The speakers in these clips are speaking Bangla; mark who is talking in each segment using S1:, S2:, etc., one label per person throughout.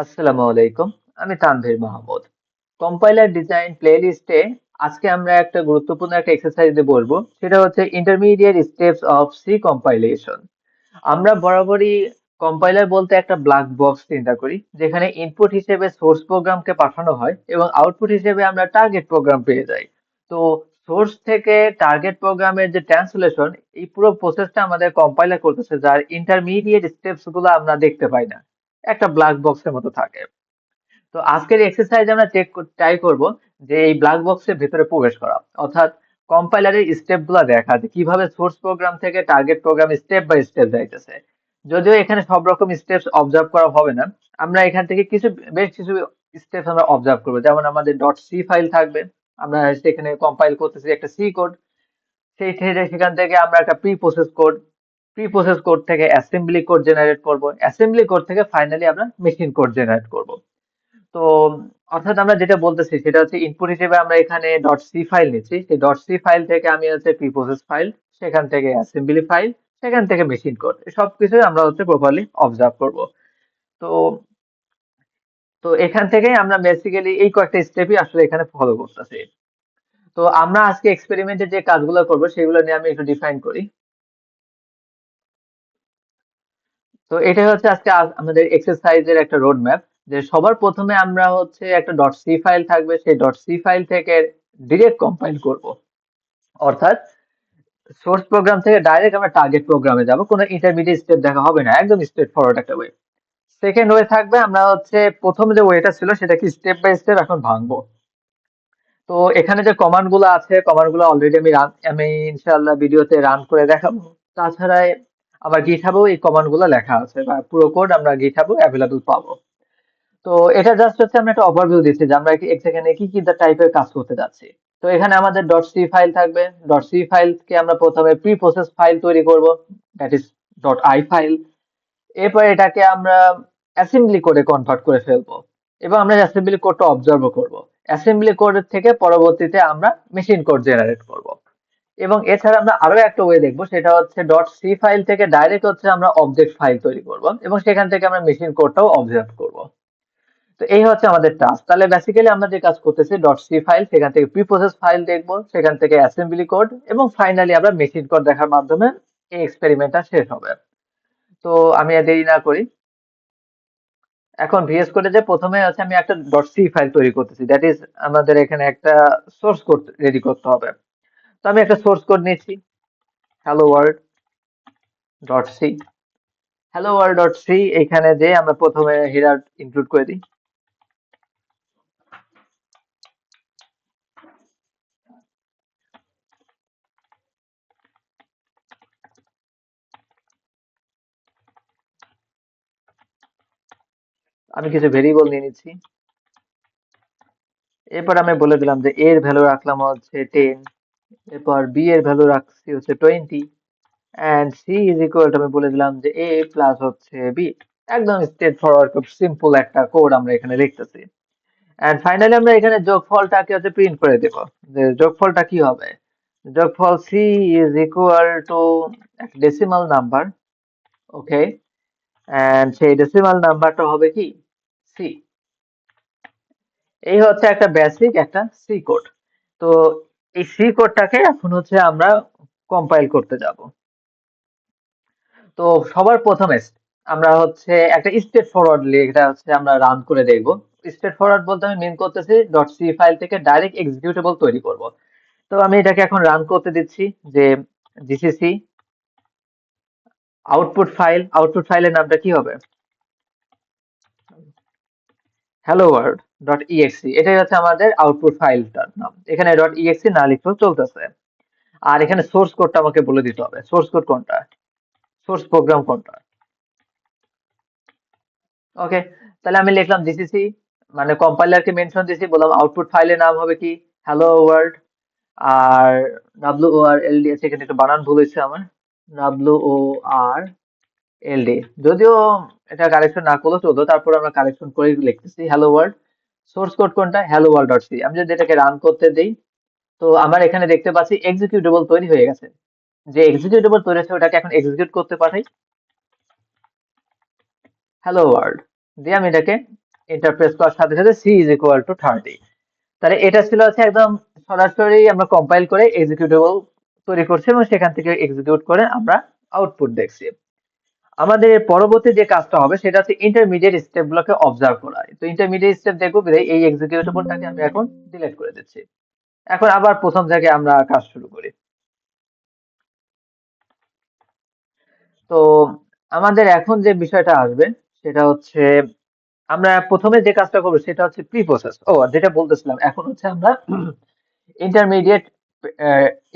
S1: আসসালামু আলাইকুম। আমি তানভীর মাহমুদ। কম্পাইলার ডিজাইন প্লেলিস্টে আজকে আমরা একটা গুরুত্বপূর্ণ একটা এক্সারসাইজে বলবো। সেটা হচ্ছে intermediate steps of C compilation. আমরা বরাবরই কম্পাইলার বলতে একটা ব্ল্যাক বক্স চিন্তা করি, যেখানে ইনপুট হিসেবে সোর্স প্রোগ্রামকে পাঠানো হয় এবং আউটপুট হিসেবে আমরা টার্গেট প্রোগ্রাম পেয়ে যাই। তো সোর্স থেকে টার্গেট প্রোগ্রামের যে ট্রান্সলেশন, এই পুরো প্রসেসটা আমাদের কম্পাইলার করতেছে, যার ইন্টারমিডিয়েট স্টেপস গুলো আমরা দেখতে পাই না, একটা ব্ল্যাক বক্সের মতো থাকে। তো আজকের এক্সারসাইজ আমরা ট্রাই করব যে এই ব্ল্যাক বক্সের ভেতরে প্রবেশ করা, অর্থাৎ কম্পাইলারের স্টেপ গুলা দেখা, যে কিভাবে সোর্স প্রোগ্রাম থেকে target program step by step যাইতেছে। যদিও এখানে সব রকম স্টেপস অবজার্ভ করা হবে না, আমরা এখান থেকে বেশ কিছু স্টেপস আমরা অবজার্ভ করবো। যেমন আমাদের ডট সি ফাইল থাকবে, আমরা সেখানে কম্পাইল করতেছি একটা সি কোড। সেখান থেকে আমরা একটা প্রি প্রসেস কোড থেকে অ্যাসেম্বলি কোড জেনারেট করব, অ্যাসেম্বলি কোড থেকে ফাইনালি আমরা মেশিন কোড জেনারেট করব। তো অর্থাৎ আমরা যেটা বলতেছি সেটা হচ্ছে, ইনপুট হিসেবে আমরা এখানে ডট সি ফাইল নিচ্ছি, সেই ডট সি ফাইল থেকে আমি হচ্ছে প্রি প্রসেস ফাইল, সেখান থেকে অ্যাসেম্বলি ফাইল, সেখান থেকে মেশিন কোড, সবকিছু আমরা হচ্ছে প্রপারলি অবজার্ভ করব। তো তো এখান থেকে আমরা বেসিক্যালি এই কয়েকটা স্টেপই আসলে এখানে ফলো করতেছি। তো আমরা আজকে এক্সপেরিমেন্টে যে কাজগুলো করব সেগুলো নিয়ে আমি একটু ডিফাইন করি। তো এটা হচ্ছে আজকে আমাদের এক্সারসাইজের একটা রোড ম্যাপ, যে সবার প্রথমে আমরা হচ্ছে একটা ডট সি ফাইল থাকবে, সেই ডট সি ফাইল থেকে ডিরেক্ট কম্পাইল করব। অর্থাৎ সোর্স প্রোগ্রাম থেকে ডাইরেক্ট আমরা টার্গেট প্রোগ্রামে যাব, কোনো ইন্টারমিডিয়েট স্টেপ দেখা হবে না, একদম স্ট্রেট ফরওয়ার্ড একটা ওয়ে। সেকেন্ড ওয়ে থাকবে, আমরা হচ্ছে প্রথম যে ওয়েটা ছিল সেটাকে স্টেপ বাই স্টেপ এখন ভাঙবো। তো এখানে যে কমান্ড গুলো আছে, কমান্ড গুলো অলরেডি আমি ইনশাআল্লাহ ভিডিওতে রান করে দেখাবো। তাছাড়া আমার গিটহাবেও এই কমান্ড গুলো লেখা আছে, বা পুরো কোড আমরা গিটহাবেও অ্যাভেলেবল পাবো। তো এটা জাস্ট হচ্ছে আমরা একটা ওভারভিউ দিচ্ছি যে আমরা এখানে কি কি টাইপের কাজ করতে যাচ্ছি। তো এখানে আমাদের ডট সি ফাইল থাকবে, ডট সি ফাইলকে আমরা প্রথমে প্রি প্রসেস ফাইল তৈরি করব, that is dot I file. এরপর এটাকে আমরা অ্যাসেম্বলি কোডে কনভার্ট করে ফেলবো, এবং আমরা অ্যাসেম্বলি কোডটা অবজার্ভ করব। অ্যাসেম্বলি কোড থেকে পরবর্তীতে আমরা মেশিন কোড জেনারেট করব। এবং এছাড়া আমরা আরো একটা ওয়ে দেখবো, সেটা হচ্ছে ডট সি ফাইল থেকে ডাইরেক্ট হচ্ছে আমরা অবজেক্ট ফাইল তৈরি করব, এবং সেখান থেকে আমরা মেশিন কোডটাও অবজার্ভ করব। তো এই হচ্ছে আমাদের টাস্ক। তাহলে বেসিক্যালি আমরা যে কাজ করতেছি, ডট সি ফাইল, সেখান থেকে প্রি প্রসেস ফাইল দেখবো, সেখান থেকে অ্যাসেম্বলি কোড, এবং ফাইনালি আমরা মেশিন কোড দেখার মাধ্যমে এই এক্সপেরিমেন্টটা শেষ হবে। তো আমি আর দেরি না করি, এখন ভিএস কোডে যে প্রথমে আছে, আমি একটা ডট সি ফাইল তৈরি করতেছি, দ্যাট ইজ আমাদের এখানে একটা সোর্স কোড রেডি করতে হবে। তো আমি একটা সোর্স কোড নিচ্ছি, hello world dot C. Hello world dot C, এখানে যে আমরা প্রথমে হেডার ইনক্লুড করে দিই। আমি কিছু ভেরিয়েবল নিয়ে নিচ্ছি। এরপর আমি বলে দিলাম যে এর ভ্যালু রাখলাম হচ্ছে 10, এরপর বি এর ভ্যালু রাখছি হচ্ছে 20, and C is equal to আমি বলে দিলাম যে এ প্লাস হচ্ছে বি। একদম স্ট্রেট ফরওয়ার্ড, খুব সিম্পল একটা কোড আমরা এখানে লিখতেছি। এন্ড ফাইনালি আমরা এখানে যোগফলটাকে হচ্ছে প্রিন্ট করে দেব, যে যোগফলটা কি হবে। যোগফল সি ইজ ইকুয়াল টু একটা ডেসিমাল নাম্বার, ওকে, এন্ড সেই ডেসিমাল নাম্বারটা হবে কি, সি। এই হচ্ছে একটা বেসিক একটা সি কোড। তো এই সি কোডটাকে এখন হচ্ছে আমরা কম্পাইল করতে যাব। তো সবার প্রথমে আমরা হচ্ছে একটা স্ট্রেট ফরওয়ার্ড এটা হচ্ছে আমরা রান করে দেখব। স্ট্রেট ফরওয়ার্ড বলতে আমি মিন করতেছি ডট সি ফাইল থেকে ডাইরেক্ট এক্সিকিউটেবল তৈরি করব। তো আমি এটাকে এখন রান করতে দিচ্ছি, যে জিসিসি আউটপুট ফাইলের নামটা কি হবে, হ্যালো ওয়ার্ল্ড ডট ইএক্সি। এটাই হচ্ছে আমাদের আউটপুট ফাইলটার নাম। এখানে ডট ইএক্সি না লিখলেও চলতেছে। আর এখানে সোর্স কোডটা আমাকে বলে দিতে হবে, সোর্স কোড কোনটা, সোর্স প্রোগ্রাম কোনটা। ওকে, তাহলে আমি লিখলাম জিসিসি, মানে কম্পাইলারকে মেনশন দিয়েছি, বললাম আউটপুট ফাইলের নাম হবে কি, হ্যালো ওয়ার্ল্ড। আর WORLD, সেখানে একটু বানান ভুল হয়েছে আমার, WORLD। যদিও এটা কারেকশন না করলেও চলতো, তারপর আমরা কারেকশন করে লিখতেছি হ্যালো ওয়ার্ল্ড। সোর্স কোড কোনটা, হ্যালো ওয়ার্ল্ড ডট সি। আমি যদি এটাকে রান করতে দিই, তো আমার এখানে দেখতে পাচ্ছি এক্সিকিউটেবল তৈরি হয়ে গেছে। যে এক্সিকিউটেবল তৈরি হয়েছে ওটাকে এখন এক্সিকিউট করতে পাঠাই, হ্যালো ওয়ার্ল্ড দিয়ে আমি এটাকে এন্টার প্রেস করার সাথে সাথে c ইজ ইকুয়াল টু 30। তাহলে এটা ছিল হচ্ছে একদম সরাসরি আমরা কম্পাইল করে এক্সিকিউটেবল তৈরি করছি এবং সেখান থেকে এক্সিকিউট করে আমরা আউটপুট দেখছি। আমাদের পরবর্তী যে কাজটা হবে সেটা হচ্ছে ইন্টারমিডিয়েট স্টেপ গুলোকে অবজার্ভ করা। তো ইন্টারমিডিয়েট স্টেপ দেখবো বিধায় এই এক্সিকিউটেবলটাকে আমি এখন ডিলিট করে দিচ্ছি। এখন আবার প্রথম থেকে আমরা কাজ শুরু করি। তো আমাদের এখন যে বিষয়টা আসবে সেটা হচ্ছে আমরা প্রথমে যে কাজটা করবো সেটা হচ্ছে প্রি প্রসেস। ও যেটা বলতেছিলাম, এখন হচ্ছে আমরা ইন্টারমিডিয়েট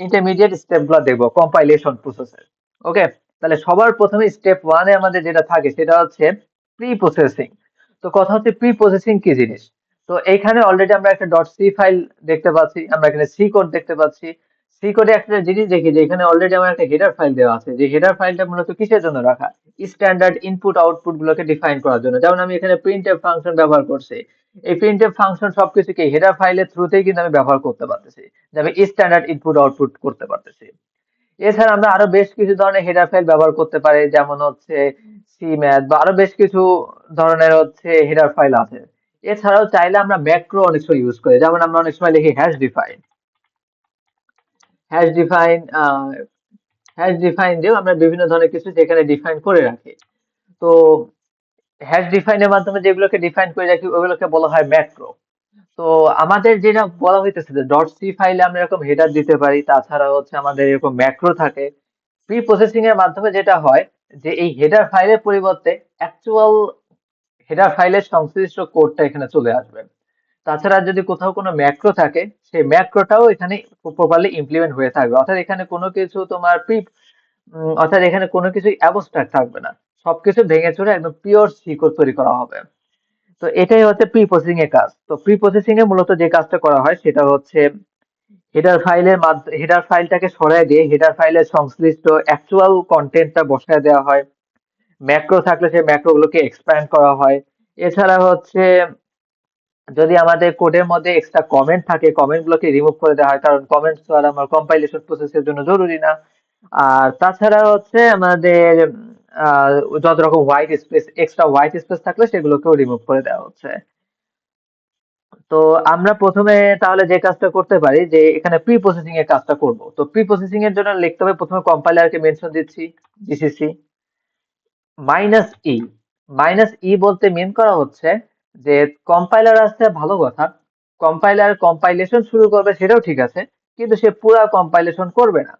S1: ইন্টারমিডিয়েট স্টেপ গুলো দেখবো কম্পাইলেশন প্রসেসের। ওকে, তাহলে সবার প্রথমে স্টেপ ওয়ানে আমাদের যেটা থাকে সেটা হচ্ছে প্রি প্রসেসিং। তো কথা হচ্ছে প্রি প্রসেসিং কি জিনিস। তো এইখানে অলরেডি আমরা একটা ডট সি ফাইল দেখতে পাচ্ছি, আমরা এখানে সি কোড দেখতে পাচ্ছি। সি কোডে একটা জিনিস দেখি যে এখানে অলরেডি আমার একটা হেডার ফাইল দেওয়া আছে, যে হেডার ফাইলটা মূলত কিসের জন্য রাখা, স্ট্যান্ডার্ড ইনপুট আউটপুট গুলোকে ডিফাইন করার জন্য। যেমন আমি এখানে প্রিন্টএফ ফাংশন ব্যবহার করছি, এই প্রিন্টএফ ফাংশন সবকিছুকে হেডার ফাইলের থ্রুতেই কিন্তু আমি ব্যবহার করতে পারতেছি, যে আমি স্ট্যান্ডার্ড ইনপুট আউটপুট করতে পারতেছি। এছাড়া আমরা আরো বেশ কিছু ধরনের হেডার ফাইল ব্যবহার করতে পারি, যেমন হচ্ছে সি ম্যাথ বা আরো বেশ কিছু ধরনের হচ্ছে হেডার ফাইল আছে। এছাড়াও চাইলে আমরা ম্যাক্রো অনেক সময় ইউজ করি, যেমন আমরা অনেক সময় লিখি হ্যাশ ডিফাইন হ্যাশ ডিফাইন দিয়েও আমরা বিভিন্ন ধরনের কিছু যেখানে ডিফাইন করে রাখি। তো হ্যাশ ডিফাইনের মাধ্যমে যেগুলোকে ডিফাইন করে রাখি ওগুলোকে বলা হয় ম্যাক্রো। তো আমাদের যেটা বলা হইতেছে যে ডট সি ফাইলে আমরা এরকম হেডার দিতে পারি, তাছাড়া হচ্ছে আমাদের এরকম ম্যাক্রো থাকে। প্রি প্রসেসিং এর মাধ্যমে যেটা হয় যে এই হেডার ফাইলের পরিবর্তে অ্যাকচুয়াল হেডার ফাইলের সংশ্লিষ্ট কোডটা এখানে চলে আসবে। তাছাড়া যদি কোথাও কোনো ম্যাক্রো থাকে সেই ম্যাক্রোটাও এখানে প্রপারলি ইমপ্লিমেন্ট হয়ে থাকবে, অর্থাৎ এখানে কোনো কিছু তোমার অর্থাৎ এখানে কোনো কিছু অ্যাবস্ট্রাক্ট থাকবে না, সবকিছু ভেঙে চুরে একদম পিওর সি কোড তৈরি করা হবে। তো এটাই হচ্ছে প্রি প্রসেসিং এর কাজ। তো প্রি প্রসেসিং এ মূলত যে কাজটা করা হয় সেটা হচ্ছে হেডার ফাইলটাকে সরায় দিয়ে হেডার ফাইলের সংশ্লিষ্ট অ্যাকচুয়াল কন্টেন্টটা বসায় দেওয়া হয়। ম্যাক্রো থাকলে সেই ম্যাক্রো গুলোকে এক্সপ্যান্ড করা হয়। এছাড়া হচ্ছে যদি আমাদের কোডের মধ্যে এক্সট্রা কমেন্ট থাকে কমেন্ট গুলোকে রিমুভ করে দেওয়া হয়, কারণ কমেন্টস তো আর আমার কম্পাইলেশন প্রসেসের জন্য জরুরি না। আর তাছাড়া হচ্ছে আমাদের আহ, যত রকম white space extra white space থাকলে সেগুলোকেও রিমুভ করে দেওয়া হচ্ছে। তো আমরা প্রথমে তাহলে যে কাজটা করতে পারি যে এখানে প্রি প্রসেসিং এর কাজটা করব। তো প্রি প্রসেসিং এর জন্য লিখতে হবে, প্রথমে কম্পাইলারকে মেনশন দিচ্ছি GCC minus E. Minus E বলতে মিন করা হচ্ছে যে কম্পাইলার আসছে ভালো কথা, কম্পাইলার কম্পাইলেশন শুরু করবে সেটাও ঠিক আছে, কিন্তু সে পুরা কম্পাইলেশন করবে না।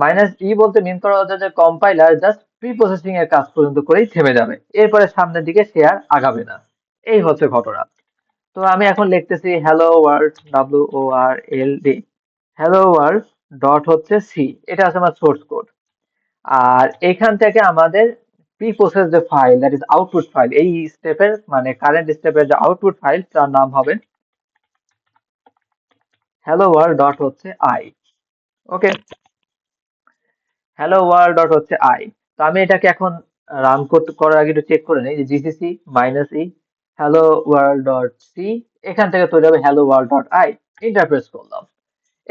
S1: মাইনাস ই বলতে মিন করা হচ্ছে যে কম্পাইলার জাস্ট প্রি প্রসেসিং এর কাজ পর্যন্ত করেই থেমে যাবে, এরপরে সামনের দিকে সে আর আগাবে না। এই হচ্ছে ঘটনা। তো আমি এখন লিখতেছি hello world, WORLD, hello world dot হচ্ছে সি, এটা আছে আমার সোর্স কোড। আর এখান থেকে আমাদের প্রি প্রসেস যে file, that is output file, এই স্টেপের মানে কারেন্ট স্টেপের যে আউটপুট ফাইল তার নাম হবে হ্যালো ওয়ার্ল্ড ডট হচ্ছে I. Okay, hello world dot হচ্ছে আই। তো আমি এটাকে এখন রান করতে করার আগে একটু চেক করে নিই যে GCC minus E hello world dot C, এখান থেকে তৈরি হবে hello world dot I. Interpress করলাম,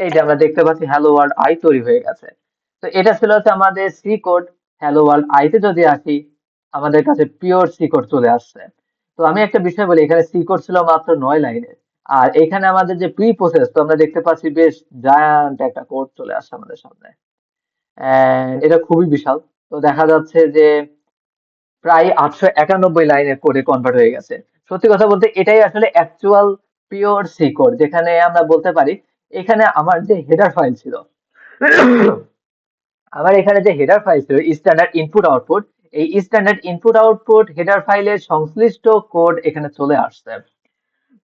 S1: এই যে আমরা দেখতে পাচ্ছি হ্যালো ওয়ার্ল্ড আই তৈরি হয়ে গেছে। তো এটা ছিল হচ্ছে আমাদের সি কোড। হ্যালো ওয়ার্ল্ড আইতে যদি আসি আমাদের কাছে পিওর সি কোড চলে আসছে। তো আমি একটা বিষয় বলি, এখানে সি কোড ছিল মাত্র 9 লাইনের, আর এখানে আমাদের যে প্রি প্রসেস, তো আমরা দেখতে পাচ্ছি বেশ জায়ান্ট একটা কোড চলে আসছে আমাদের সামনে। And এটা খুবই বিশাল। তো দেখা যাচ্ছে যে প্রায় 891 লাইনের কোডে কনভার্ট হয়ে গেছে। সত্যি কথা বলতে এটাই আসলে অ্যাকচুয়াল পিওর সি কোড, যেখানে আমরা বলতে পারি এখানে আমার যে হেডার ফাইল ছিল, আমার এখানে যে হেডার ফাইল ছিল স্ট্যান্ডার্ড ইনপুট আউটপুট, এই স্ট্যান্ডার্ড ইনপুট আউটপুট হেডার ফাইলের সংশ্লিষ্ট কোড এখানে চলে আসছে।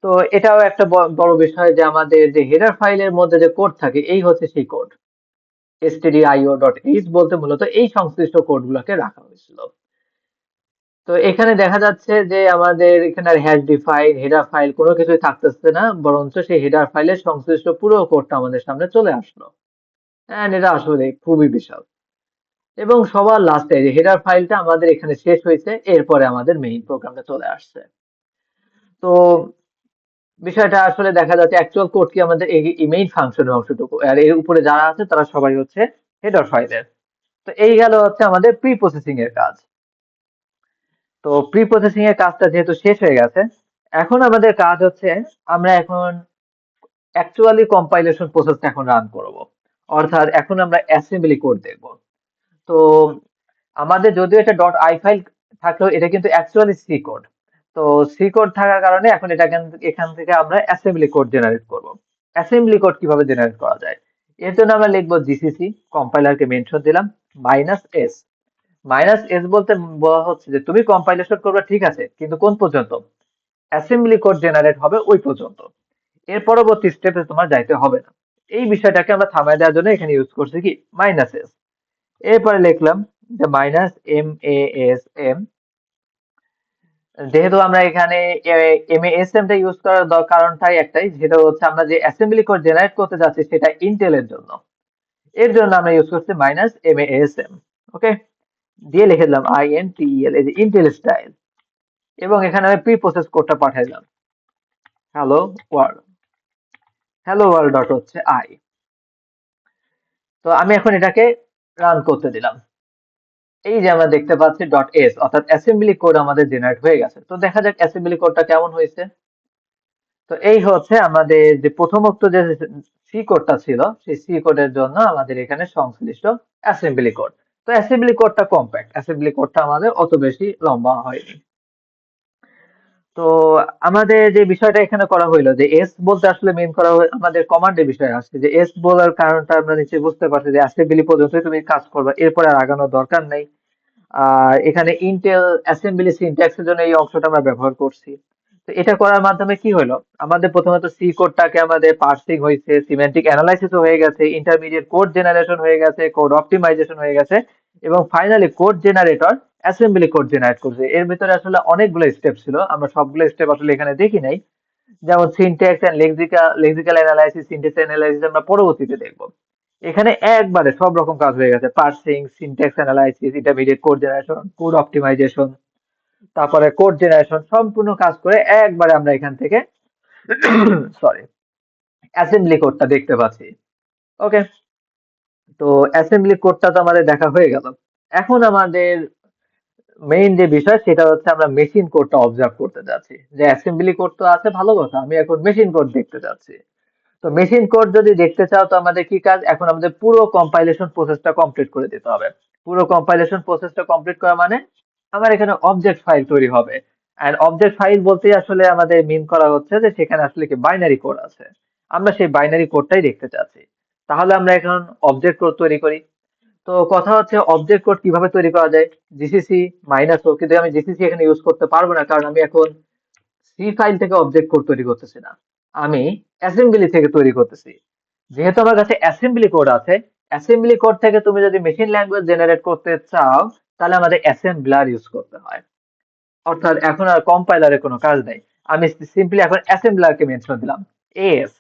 S1: তো এটাও একটা বড় বিষয় যে আমাদের যে হেডার ফাইলের মধ্যে যে কোড থাকে এই হচ্ছে সেই কোড। stdio.h বলতে মূলত এই সংশ্লিষ্ট কোড গুলোকে রাখা হয়েছিল। তো এখানে দেখা যাচ্ছে যে আমাদের এখানে আর হ্যাশ ডিফাইন হেডার ফাইল কোনো কিছুই থাকতেছে না, বরঞ্চ সেই হেডার ফাইলের সংশ্লিষ্ট পুরো কোডটা আমাদের সামনে চলে আসলো। এন্ড এটা আসলে খুবই বিশাল। এবং সবার লাস্টে যে হেডার ফাইলটা আমাদের এখানে শেষ হয়েছে, এরপরে আমাদের মেইন প্রোগ্রামটা চলে আসছে। তো বিষয়টা আসলে দেখা যাচ্ছে অ্যাকচুয়াল কোড কি আমাদের এই মেইন ফাংশনের অংশটুকু, আর এর উপরে যারা আছে তারা সবাই হচ্ছে হেডার ফাইলের। তো এই গেল হচ্ছে আমাদের প্রি প্রসেসিং এর কাজ। তো প্রি প্রসেসিং এর কাজটা যেহেতু শেষ হয়ে গেছে, এখন আমাদের কাজ হচ্ছে আমরা এখন অ্যাকচুয়ালি কম্পাইলেশন প্রসেসটা এখন রান করব। অর্থাৎ এখন আমরা অ্যাসেম্বলি কোড দেখব। তো আমাদের যদিও এটা ডট আই ফাইল থাকলেও এটা কিন্তু অ্যাকচুয়ালি সি কোড। তো সি কোড থাকার কারণে এখন এটা এখান থেকে আমরা অ্যাসেম্বলি কোড জেনারেট করব। অ্যাসেম্বলি কোড কিভাবে জেনারেট করা যায়? এর জন্য আমরা লিখবো জিসিসি, কম্পাইলারকে মেনশন দিলাম, -s। -s বলতে বলা হচ্ছে যে তুমি কম্পাইলেশন করবে ঠিক আছে, কিন্তু কোন পর্যন্ত? অ্যাসেম্বলি কোড জেনারেট হবে ওই পর্যন্ত। এর পরবর্তী স্টেপে তোমার যাইতে হবে না। এই বিষয়টাকে আমরা থামায় দেওয়ার জন্য এখানে ইউজ করছি কি -s। এরপরে লিখলাম যে -MASM। যেহেতু আমরা এখানে MASM টা ইউজ করার কারণটাই একটাই, যেটা হচ্ছে আমরা যে অ্যাসেম্বলি কোড জেনারেট করতে যাচ্ছি সেটা ইন্টেলের জন্য। এর জন্য আমরা ইউজ করছি -MASM। ওকে, দিয়ে লিখে দিলাম INTEL, এই যে ইন্টেল স্টাইল। এবং এখানে আমি প্রি প্রসেস কোডটা পাঠাইলাম, hello world. Hello world dot হচ্ছে আই। তো আমি এখন এটাকে রান করতে দিলাম। এই যে আমরা দেখতে পাচ্ছি .s, অর্থাৎ অ্যাসেম্বলি কোড আমাদের জেনারেট হয়ে গেছে। তো দেখা যাক অ্যাসেম্বলি কোডটা কেমন হয়েছে। তো এই হচ্ছে আমাদের যে প্রথমোক্ত যে সি কোডটা ছিল, সেই সি কোডের জন্য আমাদের এখানে সংশ্লিষ্ট অ্যাসেম্বলি কোড। তো অ্যাসেম্বলি কোডটা কম্প্যাক্ট, অ্যাসেম্বলি কোডটা আমাদের অত বেশি লম্বা হয়নি। তো আমাদের যে বিষয়টা এখানে করা হইলো যে এস বলতে আসলে মেইন করা আমাদের কমান্ডের বিষয় আসছে, যে এস বলার কারণটা আমরা নিশ্চয়ই বুঝতে পারছি যে অ্যাসেম্বলি পর্যন্ত তুমি কাজ করবে, এরপরে আর আগানোর দরকার নেই। আর এখানে ইন্টেল অ্যাসেম্বলি সিনট্যাক্সের জন্য এই অংশটা আমরা ব্যবহার করছি। তো এটা করার মাধ্যমে কি হলো, আমাদের প্রথমত সি কোডটাকে আমাদের পার্সিং হয়েছে, সিমেন্টিক অ্যানালাইসিস হয়ে গেছে, ইন্টারমিডিয়েট কোড জেনারেশন হয়ে গেছে, কোড অপটিমাইজেশন হয়ে গেছে, এবং finally code generator assembly code generate করছে। এর ভিতরে আসলে অনেকগুলো স্টেপ ছিল, আমরা সবগুলো স্টেপ আসলে এখানে দেখি নাই। যেমন syntax and lexical analysis, syntax analysis আমরা পরবর্তীতে দেখবো। এখানে একবারে সব রকম কাজ হয়ে গেছে, parsing, syntax analysis, intermediate code generation, code optimisation, তারপরে কোড জেনারেশন সম্পূর্ণ কাজ করে একবারে আমরা এখান থেকে সরি অ্যাসেম্বলি কোডটা দেখতে পাচ্ছি। ওকে, তো অ্যাসেম্বলি কোডটা তো আমাদের দেখা হয়ে গেল। এখন আমাদের মেইন যে বিষয় সেটা হচ্ছে আমরা মেশিন কোডটা অবজার্ভ করতে যাচ্ছি। যে অ্যাসেম্বলি কোড তো আছে ভালো কথা, আমি এখন মেশিন কোড দেখতে যাচ্ছি। তো মেশিন কোড যদি দেখতে চাও তো আমাদের কি কাজ, এখন আমাদের পুরো কম্পাইলেশন প্রসেসটা কমপ্লিট করে দিতে হবে। পুরো কম্পাইলেশন প্রসেসটা কমপ্লিট করা মানে আমার এখানে অবজেক্ট ফাইল তৈরি হবে। এন্ড অবজেক্ট ফাইল বলতে আসলে আমাদের মিন করা হচ্ছে যে সেখানে আসলে কি বাইনারি কোড আছে, আমরা সেই বাইনারি কোডটাই দেখতে চাচ্ছি। তাহলে আমরা এখন অবজেক্ট কোড তৈরি করি। তো কথা হচ্ছে অবজেক্ট কোড কিভাবে তৈরি করা যায়, জিসিসি -o, কিন্তু আমি জিসিসি এখানে ইউজ করতে পারবো না, কারণ আমি এখন সি ফাইল থেকে অবজেক্ট কোড তৈরি করতেছি না, আমি অ্যাসেম্বলি থেকে তৈরি করতেছি। যেহেতু আমার কাছে অ্যাসেম্বলি কোড আছে, অ্যাসেম্বলি কোড থেকে তুমি যদি মেশিন ল্যাঙ্গুয়েজ জেনারেট করতে চাও তাহলে আমাদের অ্যাসেম্বলার ইউজ করতে হয়। অর্থাৎ এখন আর কম্পাইলারের কোনো কাজ নেই, আমি সিম্পলি এখন অ্যাসেম্বলারকে মেনশন দিলাম, এএস।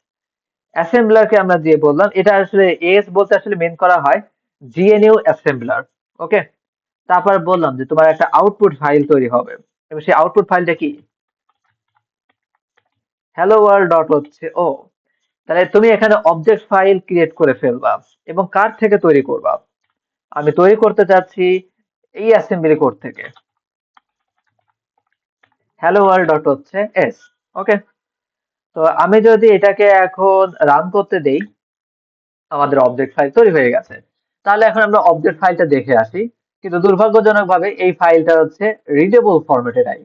S1: অ্যাসেম্বলারকে আমরা দিয়ে বললাম, এটা আসলে এএস বলতে আসলে মেন করা হয় জিএনইউ অ্যাসেম্বলার। ওকে, তারপর বললাম যে তোমার একটা আউটপুট ফাইল তৈরি হবে, এবং সেই আউটপুট ফাইলটা কি, হ্যালো ওয়ার্ল্ড ডট হচ্ছে ও। তাহলে তুমি এখানে অবজেক্ট ফাইল ক্রিয়েট করে ফেলবা, এবং কার থেকে তৈরি করবা, আমি তৈরি করতে চাচ্ছি এই অ্যাসেম্বলি কোড থেকে, হ্যালো ওয়ার্ল্ড ডট হচ্ছে এস। ওকে, তো আমি যদি এটাকে এখন রান করতে দেই, আমাদের অবজেক্ট ফাইল তৈরি হয়ে গেছে। তাহলে এখন আমরা অবজেক্ট ফাইলটা দেখে আসি, কিন্তু দুর্ভাগ্যজনক ভাবে এই ফাইলটা হচ্ছে রিডেবল ফরম্যাটে নাই।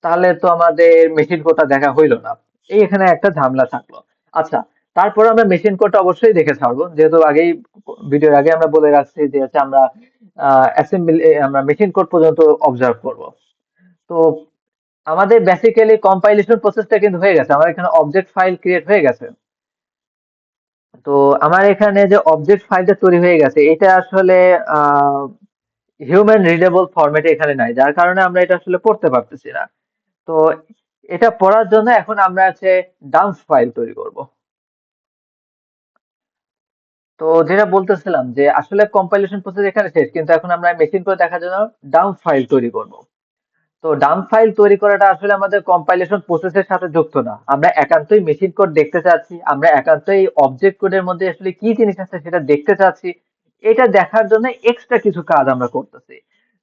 S1: তাহলে তো আমাদের মেশিন কোডটা দেখা হইলো না, এই এখানে একটা ঝামেলা থাকলো। আচ্ছা, তারপর আমরা মেশিন কোডটা অবশ্যই দেখে ছাড়বো, যেহেতু আগেই ভিডিওর আগে আমরা বলে রাখছি যে হচ্ছে আমরা অ্যাসেম্বলি আমরা মেশিন কোড পর্যন্ত অবজার্ভ করব। তো আমাদের বেসিক্যালি কম্পাইলেশন প্রসেসটা কিন্তু হয়ে গেছে, আমার এখানে অবজেক্ট ফাইল ক্রিয়েট হয়ে গেছে। তো আমার এখানে যে অবজেক্ট ফাইলটা তৈরি হয়ে গেছে এটা আসলে হিউম্যান রিডেবল ফরম্যাটে এখানে নাই, যার কারণে আমরা এটা আসলে পড়তে পারতেছি না। তো এটা পড়ার জন্য এখন আমরা আছে ডাম্প ফাইল তৈরি করব। তো যেটা বলতেছিলাম যে আসলে কম্পাইলেশন প্রসেস এখানে শেষ, কিন্তু এখন আমরা মেশিন করে দেখার জন্য ডাম্প ফাইল তৈরি করব। তো ডাম্প ফাইল তৈরি করাটা আসলে আমাদের কম্পাইলেশন প্রসেসের সাথে যুক্ত না, আমরা একান্তই মেশিন কোড দেখতে চাচ্ছি, আমরা একান্তই অবজেক্ট কোডের মধ্যে আসলে কি জিনিস আছে সেটা দেখতে চাচ্ছি। এটা দেখার জন্য এক্সট্রা কিছু কাজ আমরা করতেছি।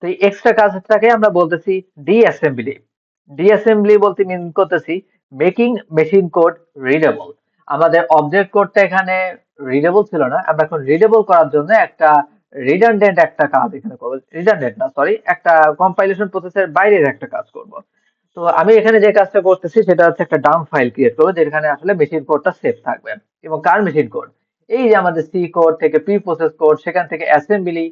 S1: তো এই এক্সট্রা কাজটাকে আমরা বলতেছি ডি অ্যাসেম্বলি। ডিঅ্যাসেম্বলি বলতে মিন করতেছি মেকিং মেশিন কোড রিডেবল। আমাদের অবজেক্ট কোডটা এখানে রিডেবল ছিল না, আমরা এখন রিডেবল করার জন্য একটা রিডান্ডেন্ট একটা কাজ এখানে করবো। রিডান্ডেন্ট না, সরি, একটা কম্পাইলেশন প্রসেসের বাইরের একটা কাজ করব। তো আমি এখানে যে কাজটা করতেছি সেটা হচ্ছে একটা ডাম্প ফাইল ক্রিয়েট করবো যেখানে আসলে মেশিন কোডটা সেভ থাকবে। এবং কার মেশিন কোড? এই যে আমাদের সি কোড থেকে প্রি প্রসেস কোড, সেখান থেকে অ্যাসেম্বলি,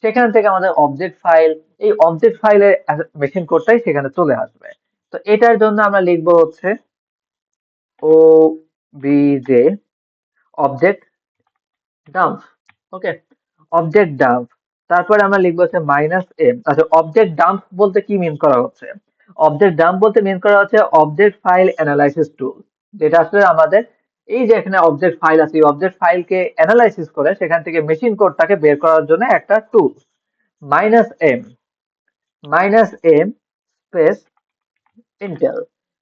S1: সেখান থেকে আমাদের অবজেক্ট ফাইল, এই অবজেক্ট ফাইলের মেশিন কোডটাই সেখানে চলে আসবে। তো এটার জন্য আমরা লিখবো হচ্ছে ও বিজে অবজেক্ট ডাম্প। ওকে, অবজেক্ট ডাম্প। তারপরে আমরা লিখবো হচ্ছে -m। আচ্ছা, অবজেক্ট ডাম্প বলতে কি মিন করা হচ্ছে? অবজেক্ট ডাম্প বলতে মিন করা হচ্ছে অবজেক্ট ফাইল অ্যানালাইসিস টুল, যেটা আসলে আমাদের এই যে এখানে অবজেক্ট ফাইল আছে, এই অবজেক্ট ফাইলকে অ্যানালাইসিস করে সেখান থেকে মেশিন কোডটাকে বের করার জন্য একটা tool. -m, -m space Intel.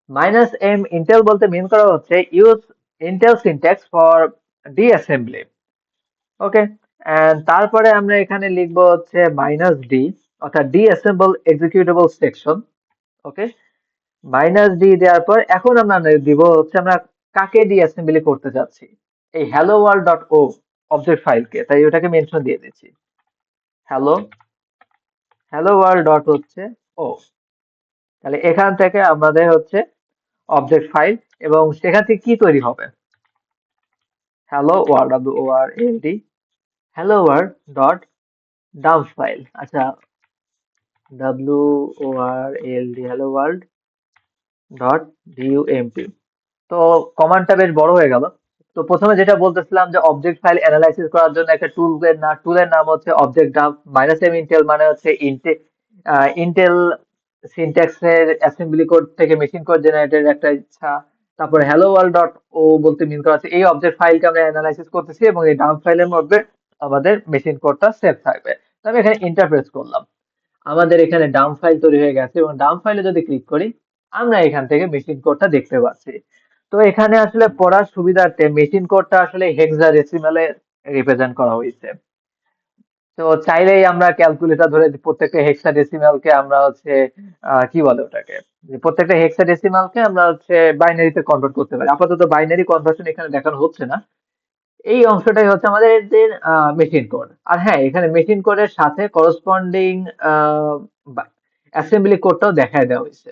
S1: -m Intel বলতে মিন করা হচ্ছে use Intel syntax for disassembly. Okay, and তারপরে আমরা এখানে লিখবো হচ্ছে -d, অর্থাৎ disassemble executable section. Okay, -d দেওয়ার পর এখন আমরা দিব হচ্ছে আমরা কাকে ডিঅ্যাসেম্বলি করতে যাচ্ছি, এই hello world dot O object ফাইলকে, তাই ওটাকে মেনশন দিয়ে দিচ্ছি hello hello world ডট হচ্ছে ও। তাহলে এখান থেকে আমাদের হচ্ছে অবজেক্ট ফাইল, এবং সেখান থেকে কি তৈরি হবে? hello world, WORLD, hello world dot dump file. আচ্ছা, WORLD, hello world dot dump। তো কমান্ডটা বেশ বড় হয়ে গেল। তো প্রথমে যেটা বলতেছিলাম যে অবজেক্ট ফাইল অ্যানালাইসিস করার জন্য একটা টুলের নাম হচ্ছে অবজেক্ট ডাম্প। -m ইন্টেল মানে হচ্ছে ইন্টেল সিনট্যাক্সের অ্যাসেম্বলি কোড থেকে মেশিন কোড জেনারেটের একটা ইচ্ছা। তারপরে হ্যালো ওয়ার্ল্ড ডট ও বলতে মিন করা আছে এই অবজেক্ট ফাইলকে আমরা অ্যানালাইসিস করতেছি এবং এই ডাম্প ফাইলের মধ্যে আমাদের মেশিন কোডটা সেভ থাকবে। তো আমি এখানে ইন্টারপ্রেস করলাম, আমাদের এখানে ডাম্প ফাইল তৈরি হয়ে গেছে, এবং ডাম্প ফাইলে যদি ক্লিক করি আমরা এখান থেকে মেশিন কোডটা দেখতে পাচ্ছি। তো এখানে আসলে পড়ার সুবিধার্থে মেশিন কোডটা আসলে হেক্সাডেসিমালে রিপ্রেজেন্ট করা হয়েছে। তো চাইলেই আমরা ক্যালকুলেটর ধরে প্রত্যেকটা হেক্সাডেসিমালকে আমরা হচ্ছে কি বলে ওটাকে, যে প্রত্যেকটা হেক্সাডেসিমালকে আমরা হচ্ছে বাইনারিতে কনভার্ট করতে পারি। আপাতত বাইনারি কনভার্সন এখানে দেখানো হচ্ছে না। এই অংশটাই হচ্ছে আমাদের মেশিন কোড। আর হ্যাঁ, এখানে মেশিন কোডের সাথে করসপন্ডিং অ্যাসেম্বলি কোডটাও দেখায় দেওয়া হয়েছে।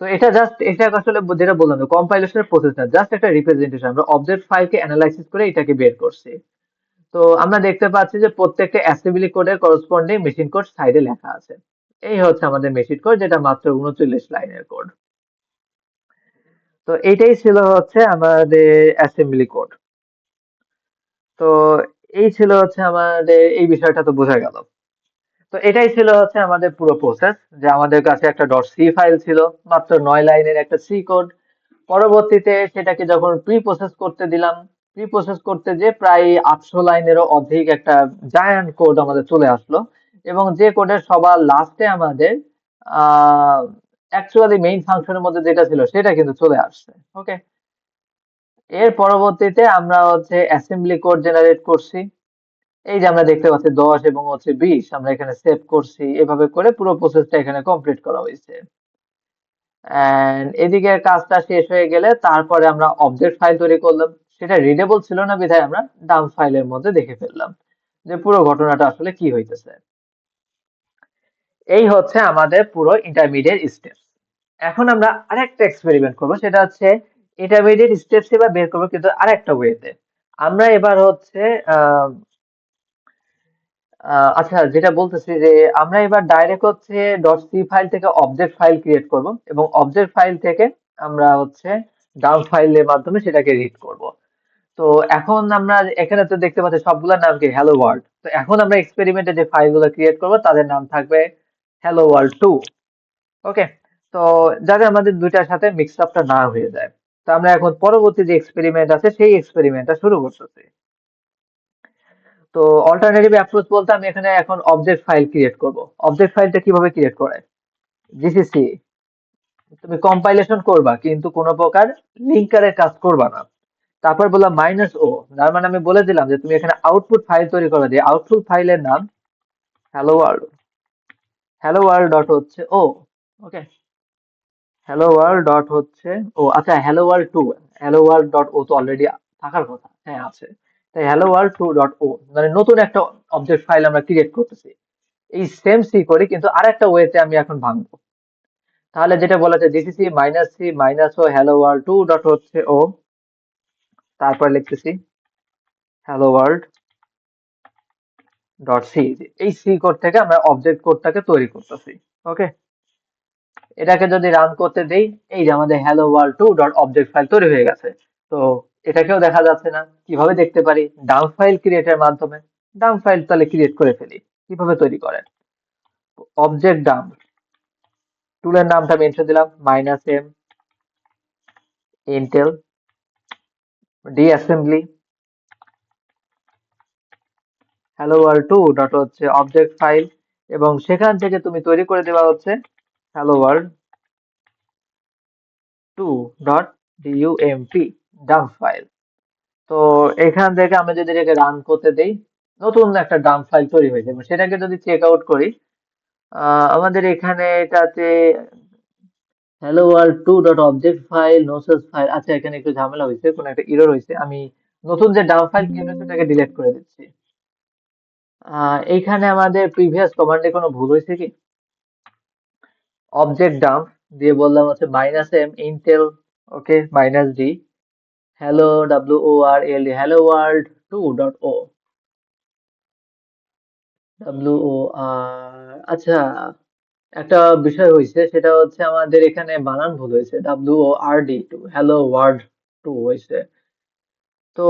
S1: তো এটা জাস্ট, এটা আসলে যেটা বললাম কম্পাইলেশনের প্রসেস না, জাস্ট একটা রিপ্রেজেন্টেশন। আমরা অবজেক্ট ফাইলকে অ্যানালাইসিস করে এটাকে বের করছি। তো আমরা দেখতে পাচ্ছি যে প্রত্যেকটা অ্যাসেম্বলি কোডের করসপন্ডিং মেশিন কোড সাইডে লেখা আছে। এই হচ্ছে আমাদের মেশিন কোড, যেটা মাত্র ৩৯ লাইনের কোড। তো এইটাই ছিল হচ্ছে আমাদের অ্যাসেম্বলি কোড। তো এই ছিল হচ্ছে আমাদের এই বিষয়টা, তো বোঝা গেল। তো এটাই ছিল হচ্ছে আমাদের পুরো প্রসেস, যে আমাদের কাছে একটা ডট সি ফাইল ছিল, মাত্র ৯ লাইনের একটা সি কোড। পরবর্তীতে সেটাকে যখন প্রি প্রসেস করতে দিলাম, প্রি প্রসেস করতে যে প্রায় ৮০০ লাইনেরও অধিক একটা জায়ান্ট কোড আমাদের চলে আসলো, এবং যে কোডের সবার লাস্টে আমাদের অ্যাকচুয়ালি মেইন ফাংশনের মধ্যে যেটা ছিল সেটা কিন্তু চলে আসছে। ওকে, এর পরবর্তীতে আমরা হচ্ছে অ্যাসেম্বলি কোড জেনারেট করছি। এই যে আমরা দেখতে পাচ্ছি ১০ এবং হচ্ছে ২০ আমরা এখানে সেভ করছি। এভাবে করে পুরো প্রসেসটা এখানে কমপ্লিট করা হয়েছে। এন্ড এদিকে কাজটা শেষ হয়ে গেলে তারপরে আমরা অবজেক্ট ফাইল তৈরি করলাম। সেটা রিডেবল ছিল না বিধায় আমরা ডাম্প ফাইলের মধ্যে দেখে ফেললাম যে পুরো ঘটনাটা আসলে কি হইতেছে। এই হচ্ছে আমাদের পুরো ইন্টারমিডিয়েট স্টেপস। এখন আমরা আরেকটা এক্সপেরিমেন্ট করবো, সেটা হচ্ছে ইন্টারমিডিয়েট স্টেপস এবার বের করবো কিন্তু আরেকটা ওয়েতে। আমরা এবার হচ্ছে আহ আচ্ছা, যেটা বলতেছি যে আমরা এবার ডাইরেক্ট হচ্ছে ডট সি ফাইল থেকে অবজেক্ট ফাইল ক্রিয়েট করব, এবং অবজেক্ট ফাইল থেকে আমরা হচ্ছে ডাম্প ফাইলের মাধ্যমে সেটাকে রিড করব। তো এখন আমরা এখানে তো দেখতে পাচ্ছি সবগুলোর নাম কি হ্যালো ওয়ার্ল্ড। তো এখন আমরা এক্সপেরিমেন্টে যে ফাইলগুলো ক্রিয়েট করব তাদের নাম থাকবে হ্যালো ওয়ার্ল্ড 2। ওকে, তো যাতে আমাদের দুইটার সাথে মিক্স আপটা না হয়ে যায়। তো আমরা এখন পরবর্তী যে এক্সপেরিমেন্ট আছে সেই এক্সপেরিমেন্টটা শুরু করতেছি। তো অল্টারনেটিভ অ্যাপ্রোচ বলতে আমি এখানে এখন অবজেক্ট ফাইল ক্রিয়েট করব। অবজেক্ট ফাইলটা কিভাবে ক্রিয়েট করে? জিসিসি, তুমি কম্পাইলেশন করবা কিন্তু কোনো প্রকার লিঙ্কারের কাজ করবা না। তারপর বললাম -ও, তার মানে আমি বলে দিলাম যে তুমি এখানে আউটপুট ফাইল তৈরি করো, যে আউটপুট ফাইলের নাম hello world, hello world dot হচ্ছে O. Okay, hello world dot হচ্ছে, ও আচ্ছা, hello world two, hello world dot O তো অলরেডি থাকার কথা, হ্যাঁ আছে। তাই hello world two dot O মানে নতুন একটা অবজেক্ট ফাইল আমরা ক্রিয়েট করতেছি। এই সেম সি করি, কিন্তু আরেকটা ওয়েতে আমি এখন ভাঙবো। তাহলে যেটা বলা যায় জিসিসি মাইনাস সি মাইনাস ও হ্যালো ওয়ার্ল্ড টু ডট হচ্ছে ও, তারপর লিখতেছি হ্যালো ওয়ার্ল্ড ডট সি। এই সি কোড থেকে আমরা অবজেক্ট কোডটাকে তৈরি করতেছি। ওকে, এটাকে যদি রান করতে দেই, এই যে আমাদের hello world two dot object file তৈরি হয়ে গেছে। তো এটাকেও দেখা যাচ্ছে না, কিভাবে দেখতে পারি? ডাম্প ফাইল ক্রিয়েটের মাধ্যমে। ডাম্প ফাইল তাহলে ক্রিয়েট করে ফেলি। কিভাবে তৈরি করে? অবজেক্ট ডাম্প, টুলের নামটা মেনশন দিলাম minus M Intel disassembly hello world two dot হচ্ছে অবজেক্ট ফাইল, এবং সেখান থেকে তুমি তৈরি করে দেওয়া হচ্ছে hello world two dot dump dump file. তো এখান থেকে আমরা যদি এটাকে রান করতে দেই, নতুন একটা ডাম্প ফাইল তৈরি হয়ে যাবে। সেটাকে যদি চেক আউট করি, আমাদের এখানে এটাতে hello world two dot object file নোসেস ফাইল, আচ্ছা এখানে একটু ঝামেলা হয়েছে, কোনো একটা এরর হয়েছে। আমি নতুন যে ডাম্প ফাইল কিনে সেটাকে ডিলিট করে দিচ্ছি। এইখানে আমাদের প্রিভিয়াস কমান্ডে কোনো ভুল হয়েছে কি? অবজেক্ট ডাম্প দিয়ে বললাম হচ্ছে minus M Intel, okay, minus D hello W O R L D hello world two dot O W O R, আচ্ছা একটা বিষয় হয়েছে, সেটা হচ্ছে আমাদের এখানে বানান ভুল হয়েছে, W O R D two hello world two হয়েছে। তো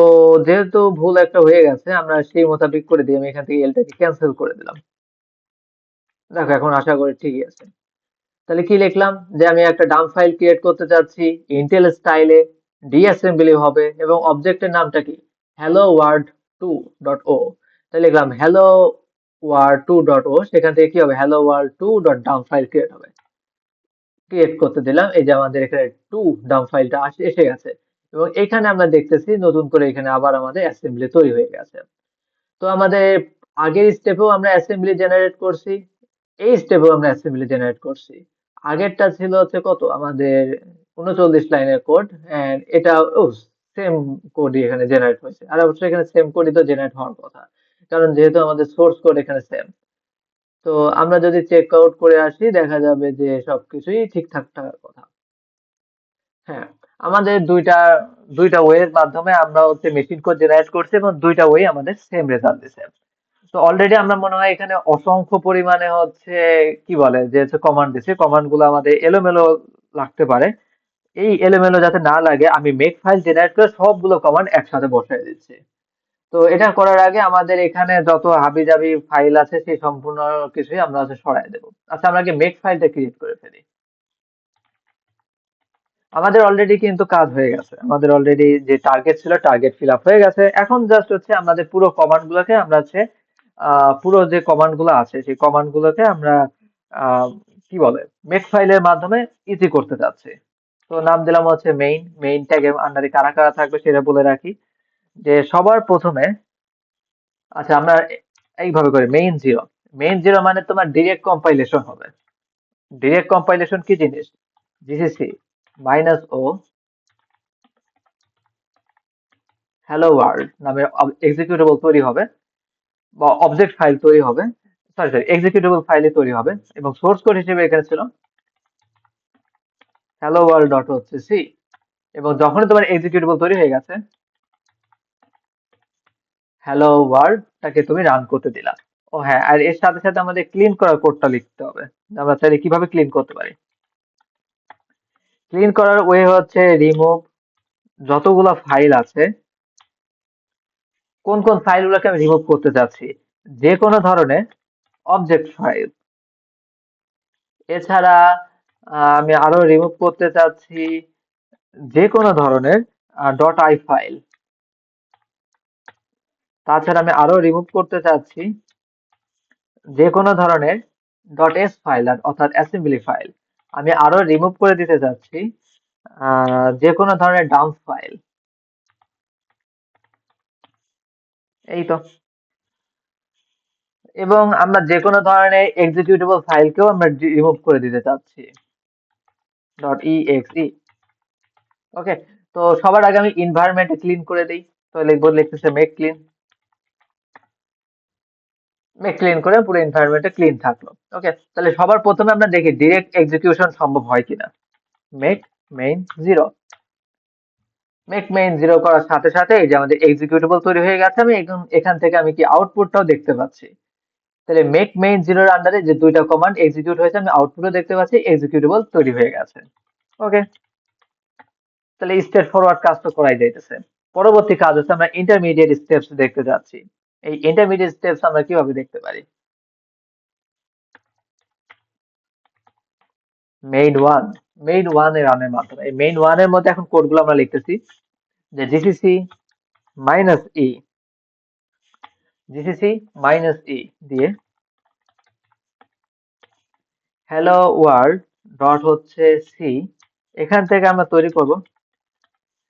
S1: যেহেতু ভুল একটা হয়ে গেছে, আমরা সেই মোতাবেক করে দিই। আমি এখান থেকে এলটাকে ক্যান্সেল করে দিলাম। দেখো এখন আশা করি ঠিকই আছে। তাহলে কি লিখলাম, যে আমি একটা ডাম্প ফাইল ক্রিয়েট করতে চাচ্ছি ইন্টেল স্টাইলে, ডিঅ্যাসেম্বলি হবে, এবং অবজেক্টের নামটা কি, hello world two dot O. তাহলে লিখলাম hello world two dot O, সেখান থেকে কি হবে, hello world two dot dump file create হবে। ক্রিয়েট করতে দিলাম, এই যে আমাদের এখানে টু ডাম্প ফাইলটা এসে গেছে। এবং এখানে আমরা দেখতেছি নতুন করে এখানে আবার আমাদের অ্যাসেম্বলি তৈরি হয়ে গেছে। তো আমাদের আগের স্টেপেও আমরা অ্যাসেম্বলি জেনারেট করছি, এই স্টেপেও আমরা অ্যাসেম্বলি জেনারেট করছি। আগেরটা ছিল হচ্ছে কত আমাদের 39 লাইনের কোড, এন্ড এটা সেম কোডই এখানে জেনারেট হয়েছে। আর অবশ্যই এখানে সেম কোডই তো জেনারেট হওয়ার কথা, কারণ যেহেতু আমাদের সোর্স কোড এখানে সেম। তো আমরা যদি চেক আউট করে আসি, দেখা যাবে যে সবকিছুই ঠিকঠাক থাকার কথা। হ্যাঁ, আমাদের দুইটা ওয়ের মাধ্যমে আমরা হচ্ছে মেশিন কোড জেনারেট করছি, এবং দুইটা ওয়ে আমাদের সেম রেজাল্ট দিছে। তো অলরেডি আমরা মনে হয় এখানে অসংখ্য পরিমাণে হচ্ছে কি বলে যে হচ্ছে কমান্ড দিছি, কমান্ড গুলো আমাদের এলোমেলো লাগতে পারে। এই এলোমেলো যাতে না লাগে, আমি মেক ফাইল জেনারেট করে সবগুলো কমান্ড একসাথে বসাই দিচ্ছি। তো এটা করার আগে আমাদের এখানে যত হাবিজাবি ফাইল আছে সেই সম্পূর্ণ কিছুই আমরা হচ্ছে সরাই দেবো। আচ্ছা, আমরা কি মেক ফাইলটা ক্রিয়েট করে ফেলি। আমাদের অলরেডি কিন্তু কাজ হয়ে গেছে, আমাদের অলরেডি যে টার্গেট ছিল টার্গেট ফিল আপ হয়ে গেছে। এখন জাস্ট হচ্ছে আমাদের পুরো কমান্ড গুলোকে আমরা হচ্ছে পুরো যে কমান্ড গুলো আছে সেই কমান্ড গুলোকে আমরা আহ, কি বলে মেক ফাইলের মাধ্যমে ইজি করতে যাচ্ছি। তো নাম দিলাম হচ্ছে মেইন। মেইন ট্যাগের আন্ডারে কারা কারা থাকবে সেটা বলে রাখি, যে সবার প্রথমে, আচ্ছা আমরা এইভাবে করি মেইন জিরো। মেইন জিরো মানে তোমার ডিরেক্ট কম্পাইলেশন হবে। ডিরেক্ট কম্পাইলেশন কি জিনিস, জিসিসি মাইনাস ও হ্যালো ওয়ার্ল্ড নামে এক্সিকিউটেবল তৈরি হবে, বা অবজেক্ট ফাইল তৈরি হবে, সরি সরি এক্সিকিউটেবল ফাইলে তৈরি হবে, এবং সোর্স কোড হিসেবে এখানে ছিল হ্যালো ওয়ার্ল্ড ডট হচ্ছে সি। এবং যখনই তোমার এক্সিকিউটেবল তৈরি হয়ে গেছে, হ্যালো ওয়ার্ল্ডটাকে তুমি রান করতে দিলা। ও হ্যাঁ, আর এর সাথে সাথে আমাদের ক্লিন করার কোডটা লিখতে হবে। আমরা চাইলে কিভাবে ক্লিন করতে পারি। ক্লিন করার ওয়ে হচ্ছে রিমুভ যতগুলো ফাইল আছে, কোন কোন ফাইলগুলোকে আমি রিমুভ করতে চাচ্ছি, যে কোনো ধরনের অবজেক্ট ফাইল। এছাড়া আমি আরো রিমুভ করতে চাচ্ছি যে কোনো ধরনের ডট আই ফাইল। তাছাড়া আমি আরো রিমুভ করতে চাচ্ছি যে কোনো ধরনের ডট এস ফাইল, অর্থাৎ অ্যাসেম্বলি ফাইল। আমি আরো রিমুভ করে দিতে চাচ্ছি যে কোনো ধরনের ডাম্প ফাইল। এই তো। এবং আমরা যে কোনো ধরনের এক্সিকিউটেবল ফাইলকেও আমরা রিমুভ করে দিতে চাচ্ছি। Dot exe। ওকে, তো সবার আগে আমি এনভায়রনমেন্টে ক্লিন করে দিই। তো লিখতেছে মেক ক্লিন করে পুরো এনভায়রনমেন্টে ক্লিন থাকলো। ওকে, তাহলে সবার প্রথমে আমরা দেখি ডিরেক্ট এক্সিকিউশন সম্ভব হয় কিনা। Make main zero. Make main zero করার সাথে সাথে এই যে আমাদের এক্সিকিউটেবল তৈরি হয়ে গেছে। আমি এখান থেকে আমি কি আউটপুটটাও দেখতে পাচ্ছি। তাহলে মেক মেইন জিরোর আন্ডারে যে দুইটা কমান্ড এক্সিকিউট হয়েছে আমি আউটপুটও দেখতে পাচ্ছি, এক্সিকিউটেবল তৈরি হয়ে গেছে। ওকে, তাহলে স্ট্রেট ফরওয়ার্ড কাজ তো করাই যাইতেছে। পরবর্তী কাজ হচ্ছে আমরা ইন্টারমিডিয়েট স্টেপস দেখতে যাচ্ছি। এই ইন্টারমিডিয়েট স্টেপস আমরা কিভাবে দেখতে পারি। মেইন ওয়ান এর রানের মাধ্যমে, এই মেইন ওয়ান এর মধ্যে এখন কোডগুলো আমরা লিখতেছি যে minus E GCC minus E দিয়ে হ্যালো ওয়ার্ল্ড ডট হচ্ছে সি। এখান থেকে আমরা তৈরি করব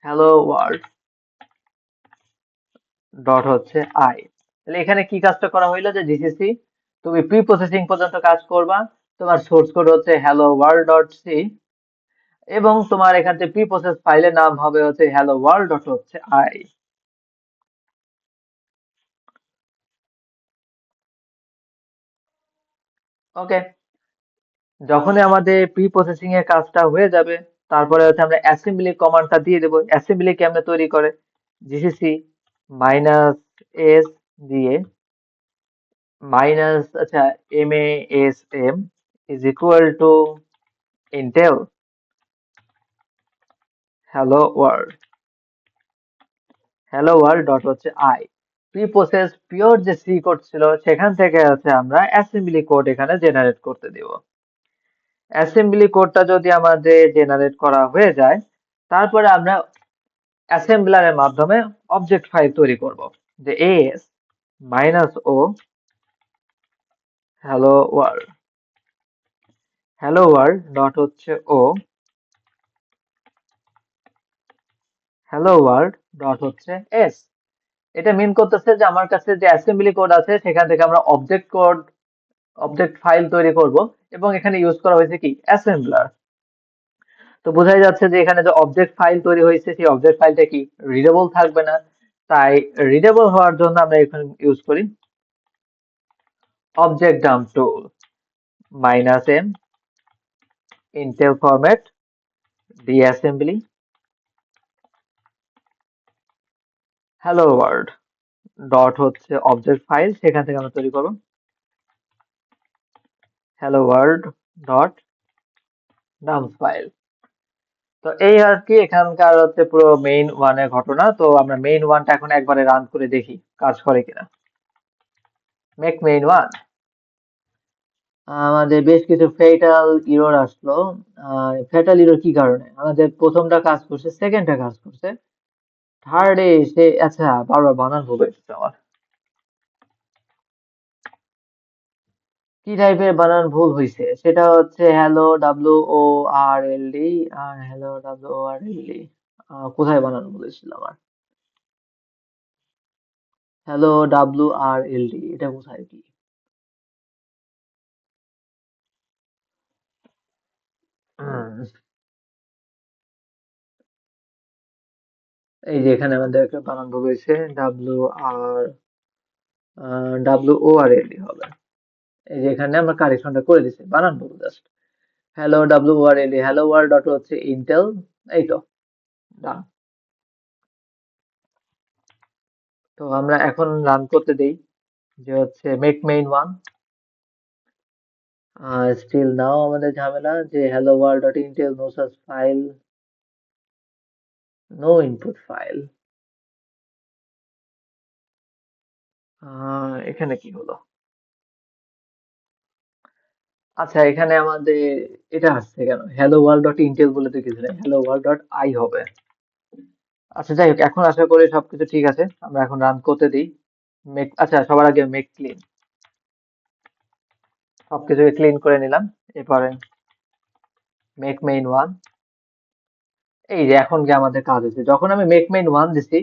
S1: হ্যালো ওয়ার্ল্ড ডট হচ্ছে আই। তাহলে এখানে কি কাজটা করা হইলো যে জিসিসি তুমি প্রি প্রসেসিং পর্যন্ত কাজ করবা, তোমার সোর্স কোড হচ্ছে হ্যালো ওয়ার্ল্ড ডট সি, এবং তোমার এখান থেকে প্রি প্রসেস ফাইলের নাম হবে হচ্ছে হ্যালো ওয়ার্ল্ড ডট হচ্ছে আই। ওকে, যখনই আমাদের প্রি প্রসেসিং এর কাজটা হয়ে যাবে, তারপরে হচ্ছে আমরা অ্যাসেম্বলি কমান্ডটা দিয়ে দেবো। অ্যাসেম্বলি কেমনে তৈরি করে, জিসিসি মাইনাস এস দিয়ে মাইনাস আচ্ছা MASM is equal two Intel hello world dot হচ্ছে আই। প্রি প্রসেস পিওর যে সি কোড ছিল সেখান থেকে হচ্ছে আমরা অ্যাসেম্বলি কোড এখানে জেনারেট করতে দিব। অ্যাসেম্বলি কোডটা যদি আমাদের জেনারেট করা হয়ে যায়, তারপরে আমরা অ্যাসেম্বলারের মাধ্যমে অবজেক্ট ফাইল তৈরি করব, যে এস মাইনাস ও হ্যালো ওয়ার্ল্ড ডট হচ্ছে ও হ্যালো ওয়ার্ল্ড ডট হচ্ছে এস। এটা মিন করতেছে যে আমার কাছে যে অ্যাসেম্বলি কোড আছে সেখান থেকে আমরা অবজেক্ট ফাইল তৈরি করব, এবং এখানে ইউজ করা হয়েছে কি অ্যাসেম্বলার। তো বোঝাই যাচ্ছে যে এখানে যে অবজেক্ট ফাইল তৈরি হয়েছে সেই অবজেক্ট ফাইলটা কি রিডেবল থাকবে না। তাই রিডেবল হওয়ার জন্য আমরা এখানে ইউজ করি object dump tool minus M Intel format disassembly hello world dot হচ্ছে অবজেক্ট ফাইল, সেখান থেকে আমরা তৈরি করব hello world dot dump file. তো এই আর কি এখানকার হচ্ছে পুরো মেইন ওয়ানের ঘটনা। তো আমরা মেইন ওয়ানটা এখন একবারে রান করে দেখি কাজ করে কিনা। Make main one. আমাদের বেশ কিছু ফেটাল ইরর আসলো। ফেটাল ইরর কি কারণে, আমাদের প্রথমটা কাজ করছে, সেকেন্ডটা কাজ করছে, থার্ডে এসে আচ্ছা বারবার বানান ভুল হয়েছে আমার। কি টাইপের বানান ভুল হয়েছে সেটা হচ্ছে হ্যালো WORLD আর হ্যালো WORLD। কোথায় বানান ভুল হয়েছিল আমার, হ্যালো WRLD এটা কোথায় কি। হুম, এই যে এখানে আমাদের একটা বানান ভুল হয়েছে, WORLD হবে। এই যে এখানে আমরা কারেকশনটা করে দিচ্ছি, বানান ভুল just. Hello WORLD hello world dot হচ্ছে ইন্টেল। এই তো ডান। তো আমরা এখন রান করতে দেই যে হচ্ছে make main one. Still now আমাদের ঝামেলা যে hello world dot intel no such file, no input file. এখানে কি হলো, আচ্ছা এখানে আমাদের এটা আসছে কেন, হ্যালো ওয়ার্ল্ড ডট ইন্টেল বলে তো কিছু নেই, হ্যালো ওয়ার্ল্ড ডট আই হবে। আচ্ছা যাই হোক, এখন আশা করি সবকিছু ঠিক আছে, আমরা এখন রান করতে দিই। আচ্ছা সবার আগে মেক ক্লিন, সবকিছুকে ক্লিন করে নিলাম। এরপরে মেক মেইন ওয়ান। এই যে এখন কি আমাদের কাজ হচ্ছে, যখন আমি মেক মেইন ওয়ান দিচ্ছি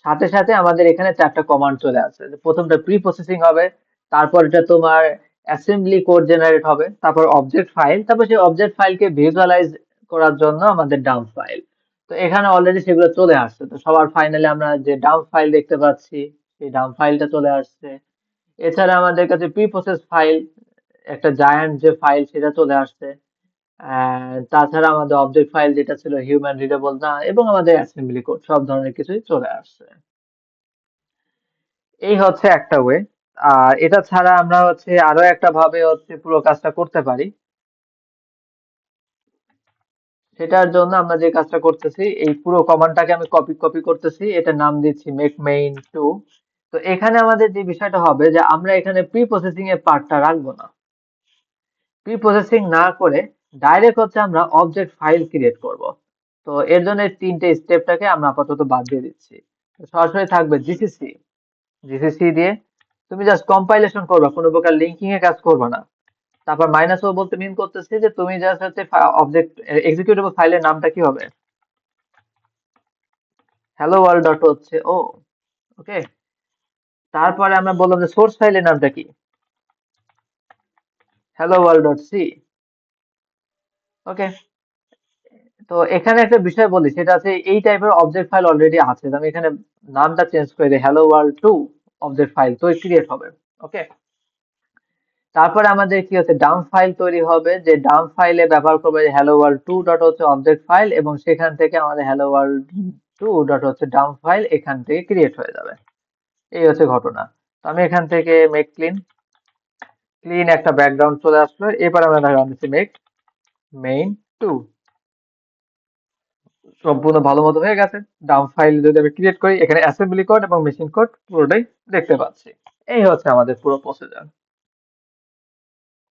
S1: সাথে সাথে আমাদের এখানে চারটা কমান্ড চলে আসছে। প্রথমটা প্রি প্রসেসিং হবে, তারপর এটা তোমার অ্যাসেম্বলি কোড জেনারেট হবে, তারপর অবজেক্ট ফাইল, তারপর সেই অবজেক্ট ফাইলকে ভিজুয়ালাইজ করার জন্য আমাদের ডাম্প ফাইল। তো এখানে অলরেডি সেগুলো চলে আসছে। তো সবার ফাইনালে আমরা যে ডাম্প ফাইল দেখতে পাচ্ছি, সেই ডাম্প ফাইলটা চলে আসছে। এছাড়া আমাদের কাছে প্রি প্রসেস ফাইল, একটা জায়ান্ট যে ফাইল সেটা চলে আসছে। তাছাড়া আমাদের অবজেক্ট ফাইল যেটা ছিল হিউম্যান রিডেবল না, এবং আমাদের অ্যাসেম্বলি কোড সব ধরনের কিছুই চলে আসছে। এই হচ্ছে একটা ওয়ে। আর এটা ছাড়া আমরা হচ্ছে আরো একটা ভাবে হচ্ছে পুরো কাজটা করতে পারি। সেটার জন্য আমরা যে কাজটা করতেছি, এই পুরো কমান্ডটাকে আমি কপি কপি করতেছি, এটা নাম দিচ্ছি মেক মেইন টু। তো এখানে আমাদের যে বিষয়টা হবে যে আমরা এখানে প্রি প্রসেসিং এর পার্টটা রাখবো না। প্রি প্রসেসিং না করে ডাইরেক্ট হচ্ছে আমরা অবজেক্ট ফাইল ক্রিয়েট করব। তো এর জন্য এই তিনটে স্টেপটাকে আমরা আপাতত বাদ দিয়ে দিচ্ছি। তো সরাসরি থাকবে জিসিসি। জিসিসি দিয়ে তুমি জাস্ট কম্পাইলেশন করবা, কোনো প্রকার লিঙ্কিং এ কাজ করবা না। তারপর মাইনাস ও বলতে মিন করতেছে যে তুমি জাস্ট হচ্ছে অবজেক্ট এক্সিকিউটেবল ফাইলের নামটা কি হবে, হ্যালো ওয়ার্ল্ড ডট হচ্ছে ও। ওকে, তারপরে আমরা বললাম যে সোর্স ফাইলের নামটা কি, হ্যালো ওয়ার্ল্ড ডট সি। ওকে, তো এখানে একটা বিষয় বলি, সেটা আছে এই টাইপের অবজেক্ট ফাইল অলরেডি আছে। তো আমি এখানে নামটা চেঞ্জ করে দিই hello world two object file, তো ক্রিয়েট হবে। ওকে, তারপরে আমাদের কি হচ্ছে ডাম্প ফাইল তৈরি হবে, যে ডাম্প ফাইলে ব্যবহার করবে হ্যালো ওয়ার্ল্ড টু ডট হচ্ছে অবজেক্ট ফাইল, এবং সেখান থেকে আমাদের হ্যালো ওয়ার্ল্ড টু ডট হচ্ছে ডাম্প ফাইল এখান থেকে ক্রিয়েট হয়ে যাবে। এই হচ্ছে ঘটনা। তো আমি এখান থেকে মেক ক্লিন, ক্লিন একটা ব্যাকগ্রাউন্ড চলে আসলো। এবার আমরা রান দিচ্ছি মেক মেইন টু, সম্পূর্ণ ভালো মতো হয়ে গেছে। ডাম্প ফাইল যদি আমি ক্রিয়েট করি, এখানে অ্যাসেম্বলি কোড এবং মেশিন কোড পুরোটাই দেখতে পাচ্ছি। এই হচ্ছে আমাদের পুরো প্রসিজার।